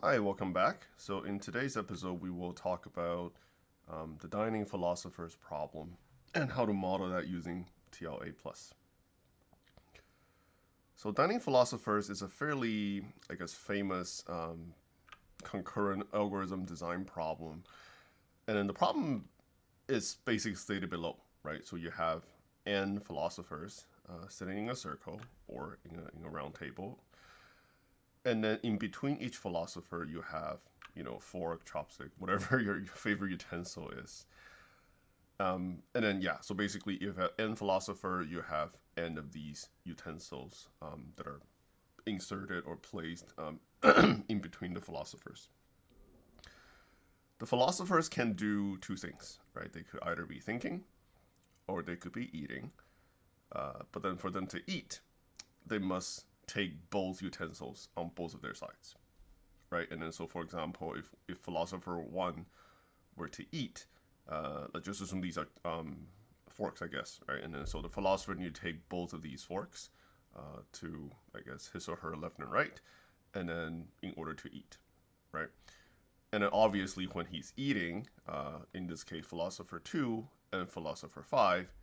Hi, welcome back. So in today's episode, we will talk about the dining philosopher's problem and how to model that using TLA plus. So dining philosophers is a fairly, famous concurrent algorithm design problem, and then the problem is basically stated below, right? So you have n philosophers sitting in a circle or in a round table, and then in between each philosopher you have fork, chopstick, whatever your favorite utensil is. And then yeah, so basically if you have n philosopher, you have n of these utensils that are inserted or placed in between the philosophers. The philosophers can do two things, right? They could either be thinking or they could be eating. But then for them to eat, they must take both utensils on both of their sides, right? And then so for example, if philosopher one were to eat, let's just assume these are forks, I guess, right? And then so the philosopher need to take both of these forks to, I guess, his or her left and right, and then in order to eat, right? And then obviously when he's eating, in this case philosopher 2 and philosopher 5,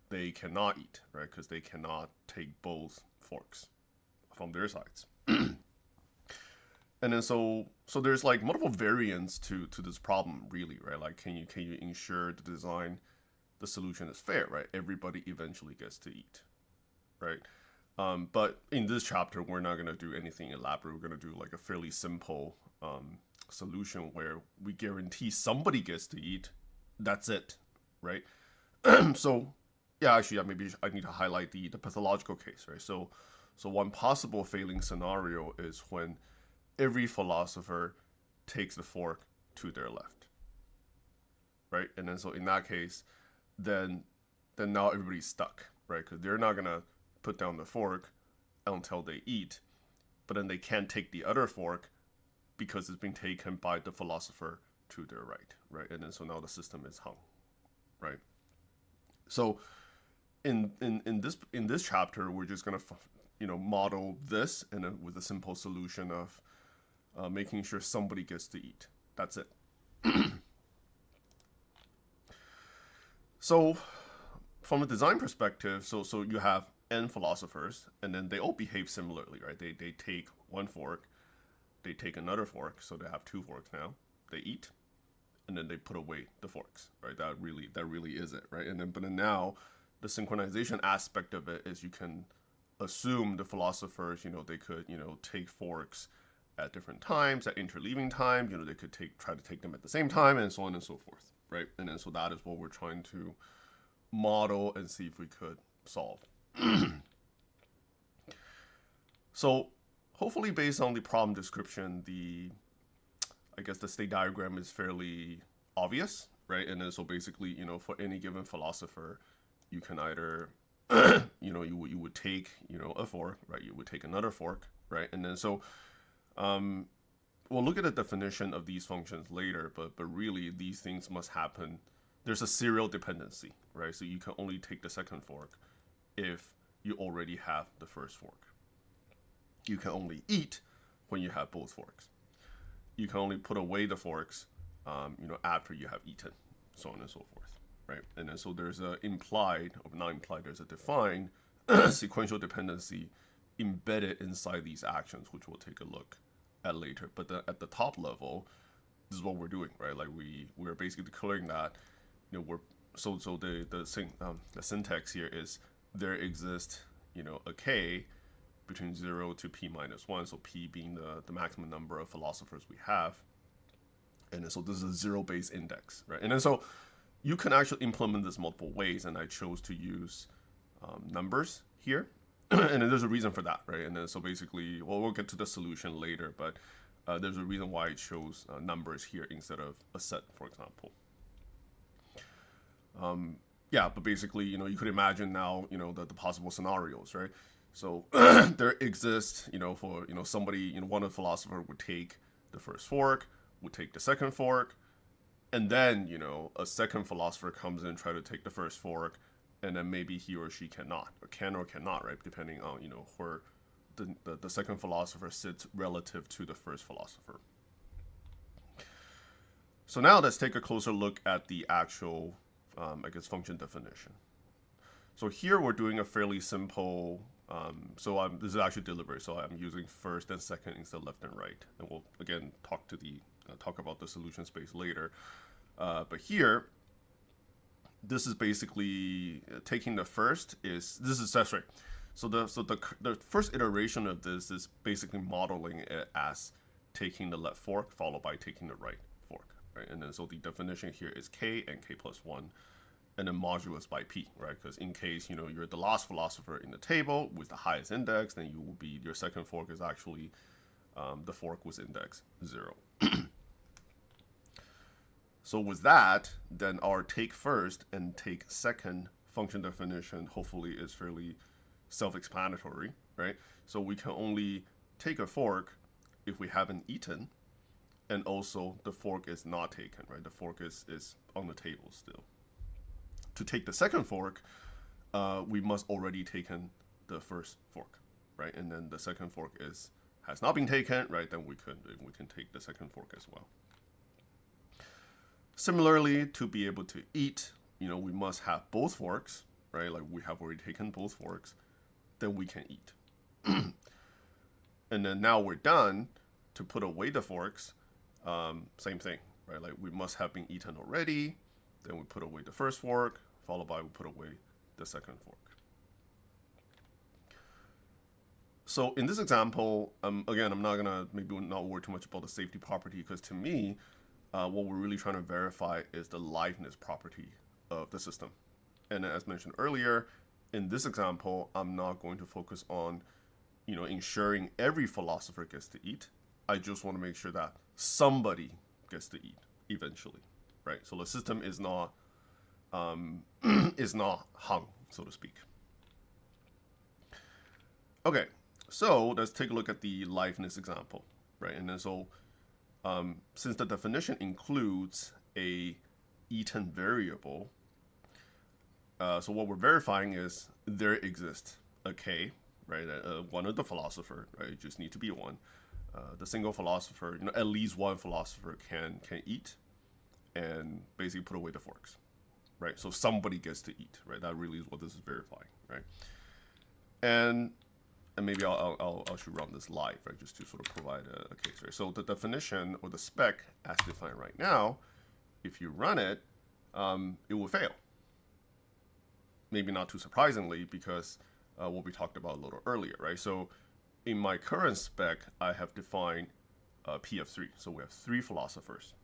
they cannot eat, right? Because they cannot take both forks from their sides. And then so there's like multiple variants to this problem, really, right? Like can you ensure the solution is fair, right? Everybody eventually gets to eat, right? But in this chapter, we're not gonna do anything elaborate. We're gonna do like a fairly simple solution where we guarantee somebody gets to eat. That's it, right? So yeah, actually, yeah, maybe I need to highlight the pathological case, right? So one possible failing scenario is when every philosopher takes the fork to their left, right? And then so in that case, then now everybody's stuck, right? Because they're not gonna put down the fork until they eat, but then they can't take the other fork because it's been taken by the philosopher to their right, right? And then so now the system is hung, right? So in this chapter, we're just gonna model this and with a simple solution of making sure somebody gets to eat. That's it. So from a design perspective, so you have n philosophers, and then they all behave similarly, right? They take one fork, they take another fork, so they have two forks now. They eat, and then they put away the forks, right? That really is it, right? And then but then now the synchronization aspect of it is you can assume the philosophers, they could, take forks at different times, at interleaving times, they could try to take them at the same time, and so on and so forth, right? And then so that is what we're trying to model and see if we could solve. So hopefully based on the problem description, I guess the state diagram is fairly obvious, right? And then so basically, for any given philosopher, you can either you would take a fork, right? You would take another fork, right? And then so we'll look at the definition of these functions later, but really these things must happen. There's a serial dependency, right? So you can only take the second fork if you already have the first fork. You can only eat when you have both forks. You can only put away the forks, after you have eaten, so on and so forth, right? And then so there's a implied, or not implied, there's a defined sequential dependency embedded inside these actions, which we'll take a look at later. But at the top level, this is what we're doing, right? Like we're basically declaring that, we're so the syntax here is there exists, a k between 0 to p minus 1, so p being the maximum number of philosophers we have. And then so this is a zero-based index, right? And then so you can actually implement this multiple ways, and I chose to use numbers here. And then there's a reason for that, right? And then so basically, well, we'll get to the solution later, but there's a reason why I chose numbers here instead of a set, for example. Yeah, but basically, you could imagine now, the possible scenarios, right? So there exists, for somebody, one of the philosopher would take the first fork, would take the second fork, and then a second philosopher comes in and try to take the first fork, and then maybe he or she cannot, or can or cannot, right? Depending on where the second philosopher sits relative to the first philosopher. So now let's take a closer look at the actual, I guess, function definition. So here we're doing a fairly simple, this is actually deliberate, so I'm using first and second instead of left and right. And we'll, again, talk about the solution space later. But here, this is basically taking the first that's right. So the first iteration of this is basically modeling it as taking the left fork followed by taking the right fork, right? And then so the definition here is k and k plus 1, and then modulus by p, right? Because in case you're the last philosopher in the table with the highest index, then your second fork is actually the fork with index 0. So with that, then our take first and take second function definition hopefully is fairly self-explanatory, right? So we can only take a fork if we haven't eaten, and also the fork is not taken, right? The fork is on the table still. To take the second fork, we must already taken the first fork, right? And then the second fork has not been taken, right? Then we can take the second fork as well. Similarly, to be able to eat, we must have both forks, right? Like we have already taken both forks, then we can eat. And then now we're done. To put away the forks, same thing, right? Like we must have been eaten already, then we put away the first fork, followed by we put away the second fork. So in this example, again, I'm not gonna maybe not worry too much about the safety property, because to me, what we're really trying to verify is the liveness property of the system. And as mentioned earlier, in this example, I'm not going to focus on, ensuring every philosopher gets to eat. I just want to make sure that somebody gets to eat eventually, right? So the system is not is not hung, so to speak. Okay, so let's take a look at the liveness example, right? And then so since the definition includes a eaten variable, so what we're verifying is there exists a k, right? One of the philosopher, right? You just need to be one. The single philosopher, at least one philosopher can eat and basically put away the forks, right? So somebody gets to eat, right? That really is what this is verifying, right? And maybe I should run this live, right? Just to sort of provide a case, right? So the definition or the spec as defined right now, if you run it, it will fail. Maybe not too surprisingly, because what we talked about a little earlier, right? So in my current spec, I have defined P of 3. So we have 3 philosophers.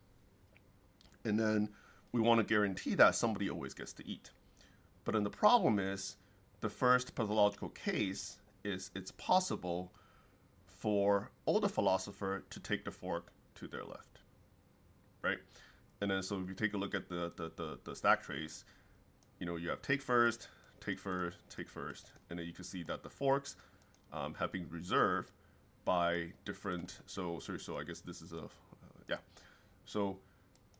And then we want to guarantee that somebody always gets to eat. But then the problem is, the first pathological case is it's possible for all the philosopher to take the fork to their left, right? And then so if you take a look at the stack trace, you have take first, take first, take first, and then you can see that the forks have been reserved by different. So I guess this is yeah. So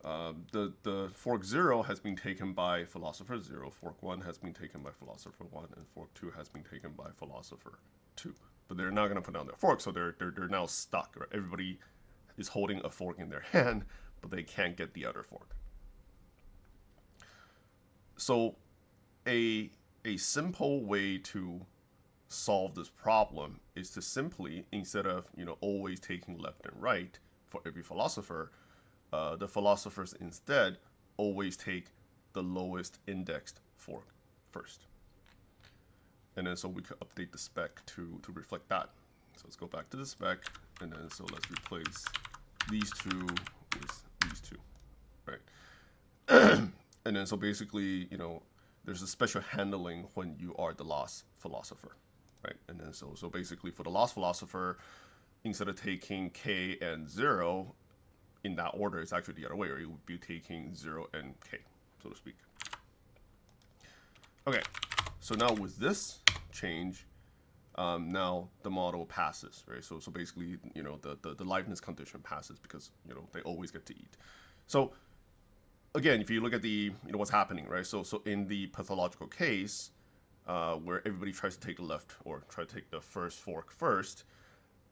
the fork 0 has been taken by philosopher 0, fork 1 has been taken by philosopher 1, and fork 2 has been taken by philosopher 2. But they're not going to put down their fork, so they're now stuck. Right? Everybody is holding a fork in their hand, but they can't get the other fork. So a simple way to solve this problem is to simply, instead of always taking left and right for every philosopher, the philosophers instead always take the lowest indexed fork first. And then so we could update the spec to reflect that. So let's go back to the spec, and then so let's replace these two with these two, right? And then so basically, there's a special handling when you are the last philosopher, right? And then so basically for the last philosopher, instead of taking k and 0 in that order, it's actually the other way, or it would be taking 0 and k, so to speak. Okay, so now with this change, now the model passes, right? So basically, the liveness condition passes because they always get to eat. So again, if you look at the what's happening, right? So in the pathological case, where everybody tries to take the left or try to take the first fork first,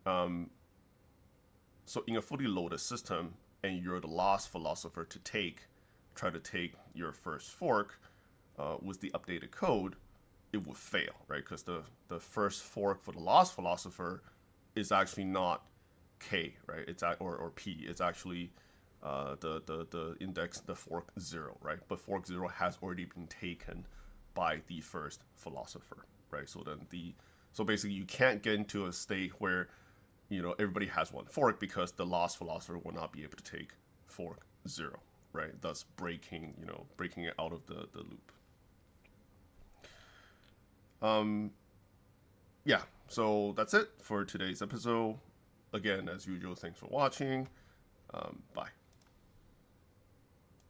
so in a fully loaded system, and you're the last philosopher to try to take your first fork with the updated code, it would fail, right? Because the first fork for the last philosopher is actually not K, right? Or P. It's actually the index, the fork 0, right? But fork 0 has already been taken by the first philosopher, right? So basically you can't get into a state where everybody has one fork, because the last philosopher will not be able to take fork 0, right? Thus breaking it out of the loop. Yeah, so that's it for today's episode. Again, as usual, thanks for watching. Bye.